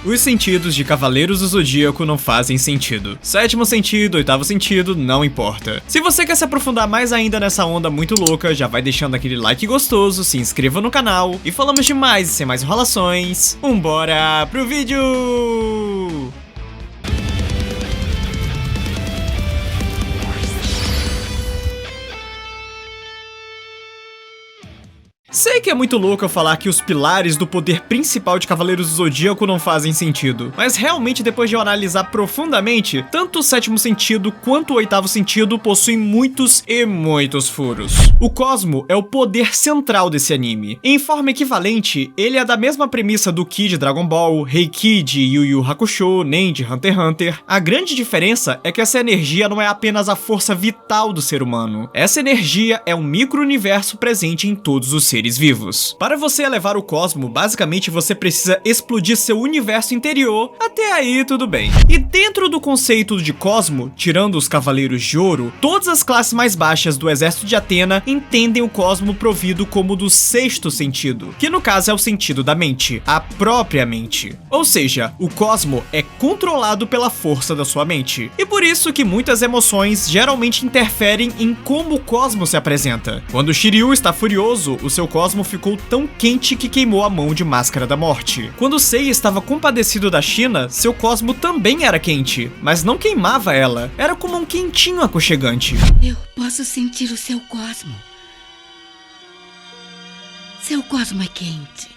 Os sentidos de Cavaleiros do Zodíaco não fazem sentido. Sétimo sentido, oitavo sentido, não importa. Se você quer se aprofundar mais ainda nessa onda muito louca, já vai deixando aquele like gostoso, se inscreva no canal e falamos de mais e sem mais enrolações. Bora pro vídeo! Sei que é muito louco eu falar que os pilares do poder principal de Cavaleiros do Zodíaco não fazem sentido, mas realmente depois de eu analisar profundamente, tanto o sétimo sentido quanto o oitavo sentido possuem muitos e muitos furos. O Cosmo é o poder central desse anime. Em forma equivalente, ele é da mesma premissa do Ki de Dragon Ball, Reiki de Yu Yu Hakusho, Nen de Hunter x Hunter. A grande diferença é que essa energia não é apenas a força vital do ser humano. Essa energia é um micro-universo presente em todos os seres vivos. Para você elevar o Cosmo, basicamente você precisa explodir seu universo interior, até aí tudo bem. E dentro do conceito de Cosmo, tirando os Cavaleiros de Ouro, todas as classes mais baixas do exército de Atena entendem o Cosmo provido como do sexto sentido, que no caso é o sentido da mente, a própria mente. Ou seja, o Cosmo é controlado pela força da sua mente. E por isso que muitas emoções geralmente interferem em como o Cosmo se apresenta. Quando Shiryu está furioso, o seu Cosmo ficou tão quente que queimou a mão de Máscara da Morte. Quando Seiya estava compadecido da China, seu Cosmo também era quente, mas não queimava ela. Era como um quentinho aconchegante. Eu posso sentir o seu Cosmo. Seu Cosmo é quente.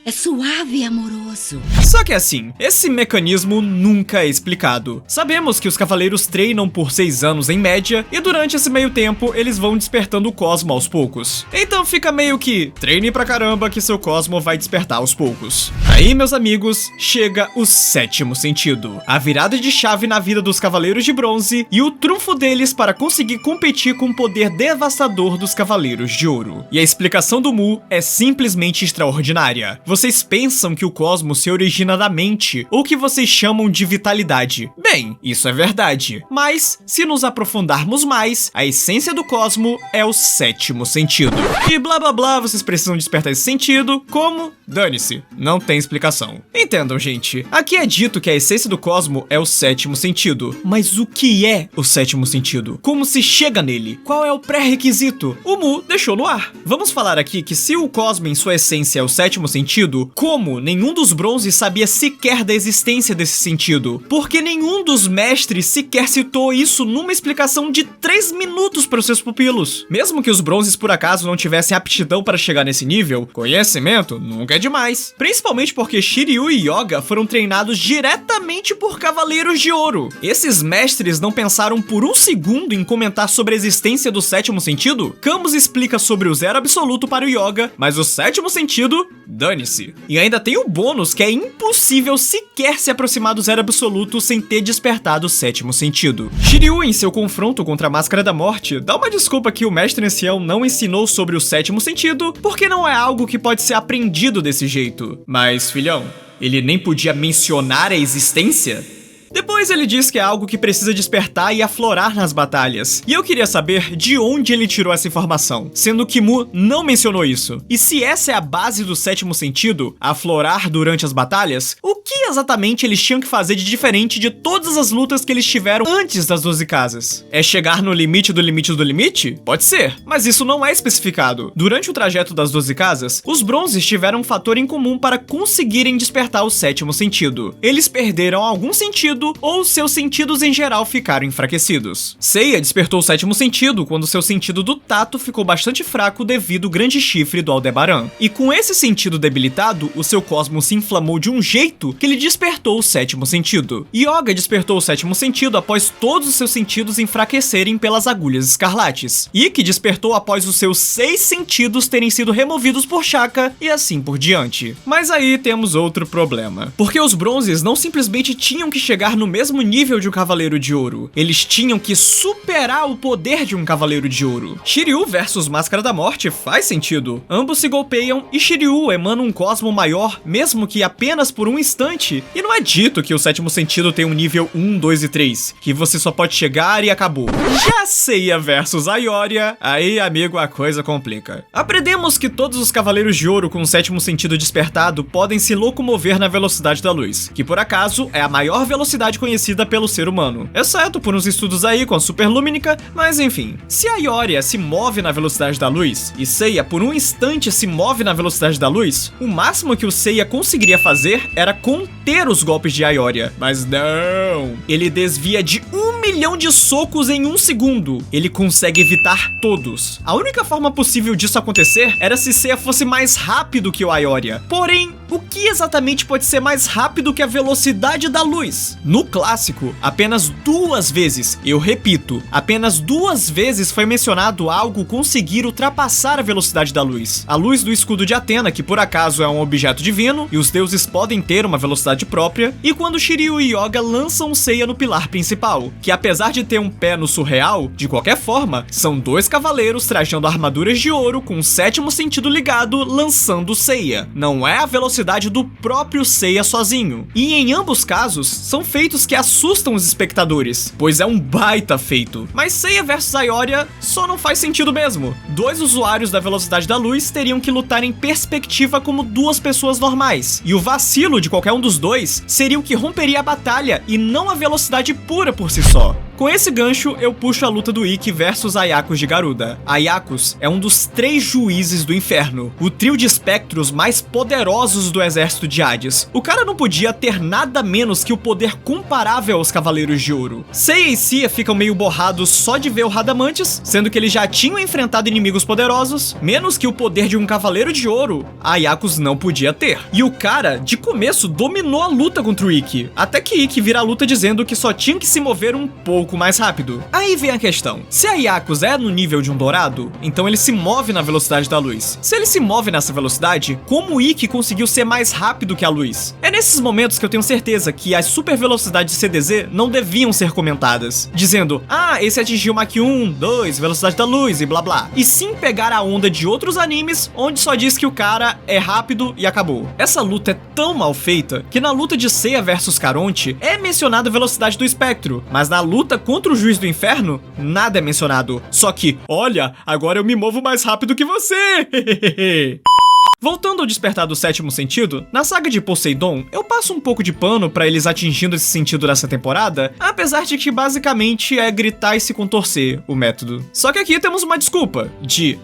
É suave e amoroso. Só que assim, esse mecanismo nunca é explicado. Sabemos que os cavaleiros treinam por 6 anos em média, e durante esse meio tempo eles vão despertando o Cosmo aos poucos. Então fica meio que, treine pra caramba que seu Cosmo vai despertar aos poucos. Aí, meus amigos, chega o sétimo sentido. A virada de chave na vida dos Cavaleiros de Bronze e o trunfo deles para conseguir competir com o poder devastador dos Cavaleiros de Ouro. E a explicação do Mu é simplesmente extraordinária. Vocês pensam que o Cosmo se origina da mente, ou que vocês chamam de vitalidade. Bem, isso é verdade. Mas, se nos aprofundarmos mais, a essência do Cosmo é o sétimo sentido. E blá blá blá, vocês precisam despertar esse sentido, como? Dane-se, não tem explicação. Entendam, gente, aqui é dito que a essência do Cosmo é o sétimo sentido. Mas o que é o sétimo sentido? Como se chega nele? Qual é o pré-requisito? O Mu deixou no ar. Vamos falar aqui que se o Cosmo em sua essência é o sétimo sentido, como nenhum dos bronzes sabia sequer da existência desse sentido? Porque nenhum dos mestres sequer citou isso numa explicação de 3 minutos para os seus pupilos. Mesmo que os bronzes por acaso não tivessem aptidão para chegar nesse nível, conhecimento nunca é demais. Principalmente porque Shiryu e Yoga foram treinados diretamente por Cavaleiros de Ouro. Esses mestres não pensaram por um segundo em comentar sobre a existência do sétimo sentido? Camus explica sobre o zero absoluto para o Yoga, mas o sétimo sentido, dane-se. E ainda tem o bônus que é impossível sequer se aproximar do zero absoluto sem ter despertado o sétimo sentido. Shiryu, em seu confronto contra a Máscara da Morte, dá uma desculpa que o mestre ancião não ensinou sobre o sétimo sentido, porque não é algo que pode ser aprendido desse jeito. Mas, filhão, ele nem podia mencionar a existência? Depois ele diz que é algo que precisa despertar e aflorar nas batalhas. E eu queria saber de onde ele tirou essa informação, sendo que Mu não mencionou isso. E se essa é a base do sétimo sentido, aflorar durante as batalhas, o que exatamente eles tinham que fazer de diferente de todas as lutas que eles tiveram antes das 12 casas? É chegar no limite do limite do limite? Pode ser, mas isso não é especificado. Durante o trajeto das 12 casas, os bronzes tiveram um fator em comum para conseguirem despertar o sétimo sentido. Eles perderam algum sentido ou seus sentidos em geral ficaram enfraquecidos. Seiya despertou o sétimo sentido quando seu sentido do tato ficou bastante fraco devido ao grande chifre do Aldebaran. E com esse sentido debilitado, o seu Cosmo se inflamou de um jeito que ele despertou o sétimo sentido. Yoga despertou o sétimo sentido após todos os seus sentidos enfraquecerem pelas agulhas escarlates. Ikki despertou após os seus 6 sentidos terem sido removidos por Shaka e assim por diante. Mas aí temos outro problema. Porque os bronzes não simplesmente tinham que chegar chegar no mesmo nível de um Cavaleiro de Ouro. Eles tinham que superar o poder de um Cavaleiro de Ouro. Shiryu versus Máscara da Morte faz sentido. Ambos se golpeiam e Shiryu emana um cosmo maior, mesmo que apenas por um instante. E não é dito que o sétimo sentido tem um nível 1, 2 e 3, que você só pode chegar e acabou. Já Seiya versus Aioria, aí, amigo, a coisa complica. Aprendemos que todos os Cavaleiros de Ouro com o sétimo sentido despertado podem se locomover na velocidade da luz, que por acaso é a maior velocidade conhecida pelo ser humano, exceto por uns estudos aí com a Superlúminica, mas enfim. Se Aioria se move na velocidade da luz e Seiya por um instante se move na velocidade da luz, o máximo que o Seiya conseguiria fazer era conter os golpes de Aioria, mas não! Ele desvia de 1 milhão de socos em 1 segundo. Ele consegue evitar todos. A única forma possível disso acontecer era se Seiya fosse mais rápido que o Aioria. Porém, o que exatamente pode ser mais rápido que a velocidade da luz? No clássico, apenas 2 vezes, eu repito, apenas 2 vezes foi mencionado algo conseguir ultrapassar a velocidade da luz. A luz do escudo de Atena, que por acaso é um objeto divino, e os deuses podem ter uma velocidade própria, e quando Shiryu e Yoga lançam Seiya no pilar principal, que apesar de ter um pé no surreal, de qualquer forma, são 2 cavaleiros trajando armaduras de ouro com o sétimo sentido ligado, lançando Seiya. Não é a velocidade do próprio Seiya sozinho. E em ambos casos, são feitos que assustam os espectadores, pois é um baita feito. Mas Seiya versus Aioria só não faz sentido mesmo. 2 usuários da velocidade da luz teriam que lutar em perspectiva como 2 pessoas normais, e o vacilo de qualquer um dos dois seria o que romperia a batalha e não a velocidade pura por si só. Com esse gancho, eu puxo a luta do Ikki versus Ayakos de Garuda. Ayakos é um dos 3 juízes do inferno, o trio de espectros mais poderosos do exército de Hades. O cara não podia ter nada menos que o poder comparável aos Cavaleiros de Ouro. Seiya e Cia ficam meio borrados só de ver o Radamantes, sendo que eles já tinham enfrentado inimigos poderosos, menos que o poder de um Cavaleiro de Ouro, Ayakos não podia ter. E o cara, de começo, dominou a luta contra o Ikki, até que Ikki vira a luta dizendo que só tinha que se mover um pouco mais rápido. Aí vem a questão. Se Ayakos é no nível de um dourado, então ele se move na velocidade da luz. Se ele se move nessa velocidade, como o Ikki conseguiu ser mais rápido que a luz? É nesses momentos que eu tenho certeza que as super velocidades de CDZ não deviam ser comentadas, dizendo, ah, esse atingiu Mach 1, 2, velocidade da luz e blá blá. E sim pegar a onda de outros animes, onde só diz que o cara é rápido e acabou. Essa luta é tão mal feita, que na luta de Seiya versus Caronte, é mencionada a velocidade do espectro, mas na luta contra o Juiz do Inferno, nada é mencionado. Só que, olha, agora eu me movo mais rápido que você! Voltando ao despertar do sétimo sentido, na saga de Poseidon, eu passo um pouco de pano pra eles atingindo esse sentido nessa temporada, apesar de que basicamente é gritar e se contorcer o método. Só que aqui temos uma desculpa, de,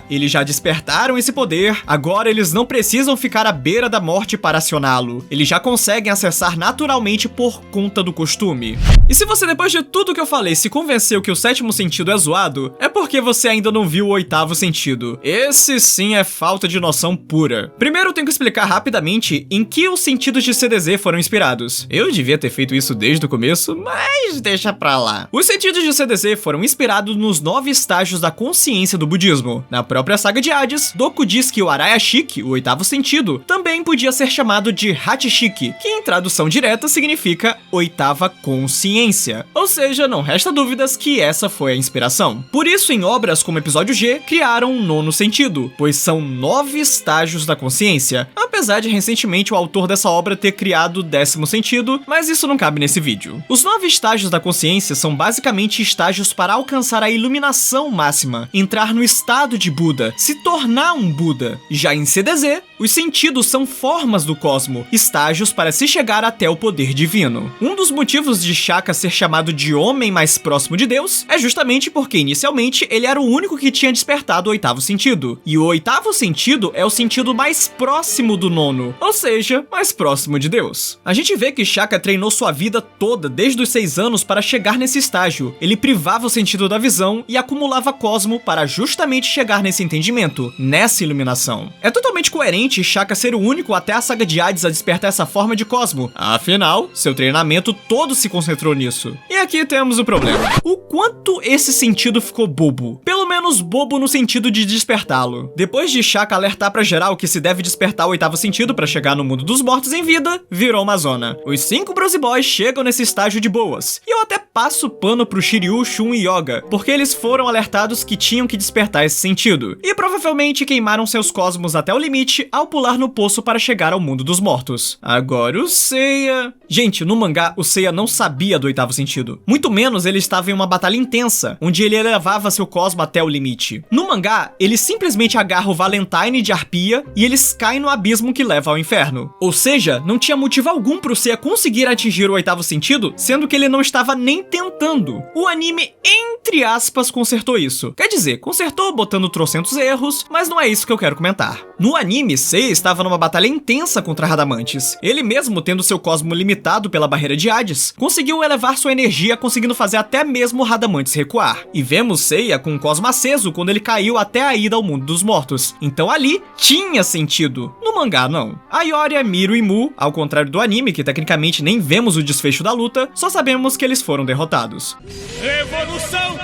eles já despertaram esse poder, agora eles não precisam ficar à beira da morte para acioná-lo, eles já conseguem acessar naturalmente por conta do costume. E se você depois de tudo que eu falei se convenceu que o sétimo sentido é zoado, é porque você ainda não viu o oitavo sentido. Esse sim é falta de noção pura. Primeiro eu tenho que explicar rapidamente em que os sentidos de CDZ foram inspirados. Eu devia ter feito isso desde o começo, mas deixa pra lá. Os sentidos de CDZ foram inspirados nos 9 estágios da consciência do budismo. Na própria saga de Hades, Doku diz que o Araya-shiki, o oitavo sentido, também podia ser chamado de Hachi-shiki, que em tradução direta significa oitava consciência. Ou seja, não resta dúvidas que essa foi a inspiração. Por isso, em obras como Episódio G, criaram um 9º sentido, pois são 9 estágios da consciência, apesar de recentemente o autor dessa obra ter criado o 10º sentido, mas isso não cabe nesse vídeo. Os 9 estágios da consciência são basicamente estágios para alcançar a iluminação máxima, entrar no estado de Buda, se tornar um Buda. Já em CDZ, os sentidos são formas do cosmo, estágios para se chegar até o poder divino. Um dos motivos de Shaka ser chamado de homem mais próximo de Deus é justamente porque inicialmente ele era o único que tinha despertado o 8º sentido, e o 8º sentido é o sentido mais próximo do 9º, ou seja, mais próximo de Deus. A gente vê que Shaka treinou sua vida toda desde os 6 anos para chegar nesse estágio. Ele privava o sentido da visão e acumulava cosmo para justamente chegar nesse entendimento, nessa iluminação. É totalmente coerente Shaka ser o único até a saga de Hades a despertar essa forma de cosmo, afinal, seu treinamento todo se concentrou nisso. E aqui temos o problema. O quanto esse sentido ficou bobo. Pelo menos bobo no sentido de despertá-lo. Depois de Shaka alertar pra geral que se deve despertar o 8º oitavo sentido pra chegar no mundo dos mortos em vida, virou uma zona. Os 5 Bronze Boys chegam nesse estágio de boas, e eu até passo pano pro Shiryu, Shun e Yoga, porque eles foram alertados que tinham que despertar esse sentido, e provavelmente queimaram seus cosmos até o limite ao pular no poço para chegar ao mundo dos mortos. Agora o Seiya... Gente, no mangá, o Seiya não sabia do oitavo sentido. Muito menos ele estava em uma batalha intensa, onde ele elevava seu cosmo até o limite. No mangá, ele simplesmente agarra o Valentine de Arpia e eles caem no abismo que leva ao inferno. Ou seja, não tinha motivo algum pro Seiya conseguir atingir o oitavo sentido, sendo que ele não estava nem tentando. O anime, entre aspas, consertou isso. Quer dizer, consertou botando trocentos erros, mas não é isso que eu quero comentar. No anime, Seiya estava numa batalha intensa contra Radamantes. Ele mesmo, tendo seu cosmo limitado pela barreira de Hades, conseguiu elevar sua energia, conseguindo fazer até mesmo Radamantes recuar. E vemos Seiya com o cosmo aceso quando ele caiu até a ida ao mundo dos mortos. Então ali tinha sentido. No mangá, não. A Ioria, Miro e Mu, ao contrário do anime, que tecnicamente nem vemos o desfecho da luta, só sabemos que eles foram derrotados. Revolução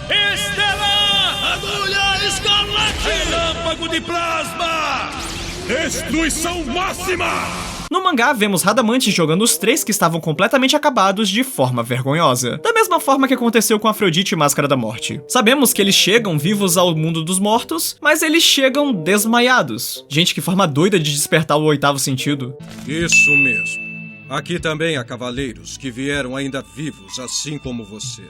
Estelar! Agulha Escarlate! Relâmpago de Plasma! Destruição máxima! No mangá, vemos Radamantes jogando os 3 que estavam completamente acabados de forma vergonhosa. Da mesma forma que aconteceu com Afrodite e Máscara da Morte. Sabemos que eles chegam vivos ao mundo dos mortos, mas eles chegam desmaiados. Gente, que forma doida de despertar o oitavo sentido. Isso mesmo. Aqui também há cavaleiros que vieram ainda vivos, assim como você.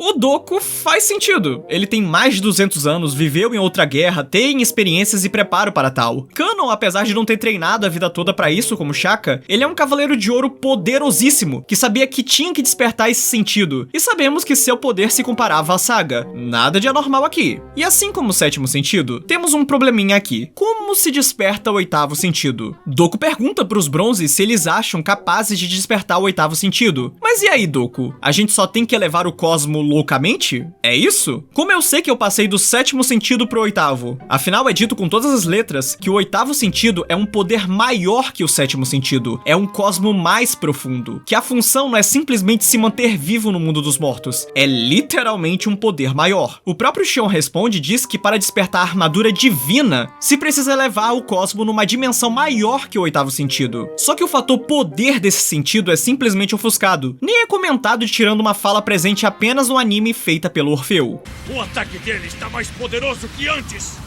O Doku faz sentido. Ele tem mais de 200 anos, viveu em outra guerra, tem experiências e preparo para tal. Kanon, apesar de não ter treinado a vida toda pra isso, como Shaka, ele é um cavaleiro de ouro poderosíssimo, que sabia que tinha que despertar esse sentido. E sabemos que seu poder se comparava à saga. Nada de anormal aqui. E assim como o sétimo sentido, temos um probleminha aqui. Como se desperta o oitavo sentido? Doku pergunta pros bronzes se eles acham capazes de despertar o oitavo sentido. Mas e aí, Doku? A gente só tem que elevar o cosmo loucamente? É isso? Como eu sei que eu passei do sétimo sentido pro oitavo? Afinal, é dito com todas as letras que o oitavo sentido é um poder maior que o sétimo sentido. É um cosmo mais profundo. Que a função não é simplesmente se manter vivo no mundo dos mortos. É literalmente um poder maior. O próprio Shion responde e diz que para despertar a armadura divina, se precisa elevar o cosmo numa dimensão maior que o oitavo sentido. Só que o fator poder desse sentido é simplesmente ofuscado. Nem é comentado tirando uma fala presente apenas no anime feita pelo Orfeu. O ataque dele está mais poderoso que antes!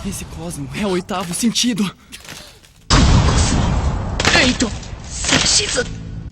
Esse cosmo é o oitavo sentido. Eito!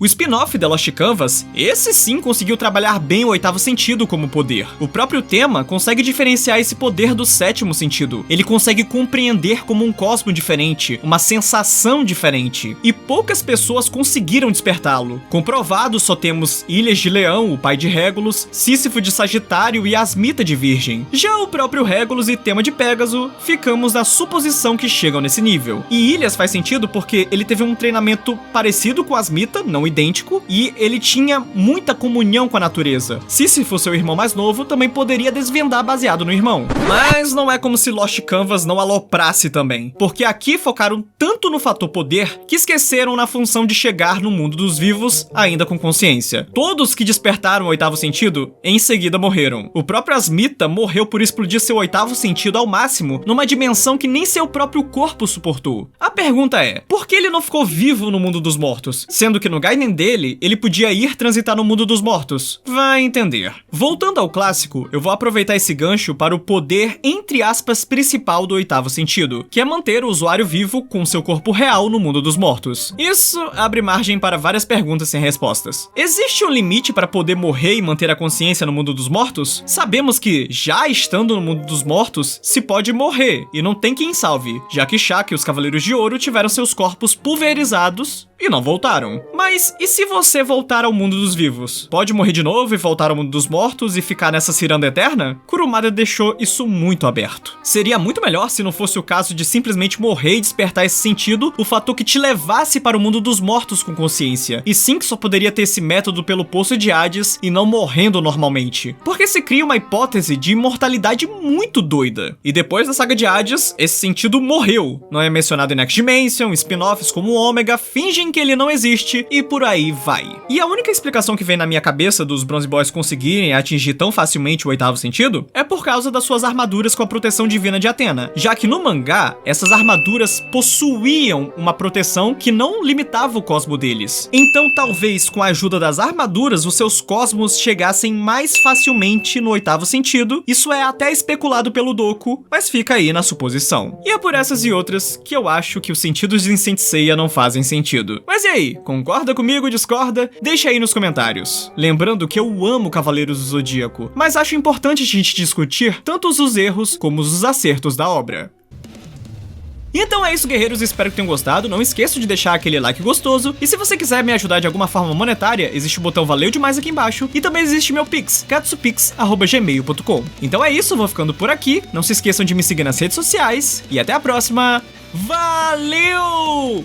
O spin-off The Lost Canvas, esse sim conseguiu trabalhar bem o oitavo sentido como poder. O próprio tema consegue diferenciar esse poder do sétimo sentido. Ele consegue compreender como um cosmo diferente, uma sensação diferente. E poucas pessoas conseguiram despertá-lo. Comprovado, só temos Ilhas de Leão, o pai de Regulus, Sísifo de Sagitário e Asmita de Virgem. Já o próprio Regulus e tema de Pégaso, ficamos na suposição que chegam nesse nível. E Ilhas faz sentido porque ele teve um treinamento parecido com Asmita, não idêntico, e ele tinha muita comunhão com a natureza. Sísifo, seu irmão mais novo, também poderia desvendar baseado no irmão. Mas não é como se Lost Canvas não aloprasse também, porque aqui focaram tanto no fator poder que esqueceram na função de chegar no mundo dos vivos ainda com consciência. Todos que despertaram o oitavo sentido, em seguida morreram. O próprio Asmita morreu por explodir seu oitavo sentido ao máximo, numa dimensão que nem seu próprio corpo suportou. A pergunta é, por que ele não ficou vivo no mundo dos mortos? Sendo que no Gaiden dele, ele podia ir transitar no mundo dos mortos. Vai entender. Voltando ao clássico, eu vou aproveitar esse gancho para o poder, entre aspas, principal do oitavo sentido, que é manter o usuário vivo com seu corpo real no mundo dos mortos. Isso abre margem para várias perguntas sem respostas. Existe um limite para poder morrer e manter a consciência no mundo dos mortos? Sabemos que, já estando no mundo dos mortos, se pode morrer, e não tem quem salve, já que Shaka e os Cavaleiros de Ouro tiveram seus corpos pulverizados e não voltaram. Mas e se você voltar ao mundo dos vivos? Pode morrer de novo e voltar ao mundo dos mortos e ficar nessa ciranda eterna? Kurumada deixou isso muito aberto. Seria muito melhor se não fosse o caso de simplesmente morrer e despertar esse sentido, o fator que te levasse para o mundo dos mortos com consciência. E sim que só poderia ter esse método pelo Poço de Hades e não morrendo normalmente. Porque se cria uma hipótese de imortalidade muito doida. E depois da saga de Hades, esse sentido morreu. Não é mencionado em Next Dimension, spin-offs como o Ômega fingem que ele não existe e e por aí vai. E a única explicação que vem na minha cabeça dos Bronze Boys conseguirem atingir tão facilmente o oitavo sentido é por causa das suas armaduras com a proteção divina de Athena, já que no mangá, essas armaduras possuíam uma proteção que não limitava o cosmo deles. Então talvez com a ajuda das armaduras, os seus cosmos chegassem mais facilmente no oitavo sentido. Isso é até especulado pelo Doku, mas fica aí na suposição. E é por essas e outras que eu acho que os sentidos de Saint Seiya não fazem sentido. Mas e aí, concorda comigo, discorda? Deixa aí nos comentários. Lembrando que eu amo Cavaleiros do Zodíaco, mas acho importante a gente discutir tanto os erros como os acertos da obra. Então é isso, guerreiros, espero que tenham gostado, não esqueça de deixar aquele like gostoso, e se você quiser me ajudar de alguma forma monetária, existe o botão valeu demais aqui embaixo, e também existe meu Pix, katsupix@gmail.com. Então é isso, vou ficando por aqui, não se esqueçam de me seguir nas redes sociais, e até a próxima, valeu!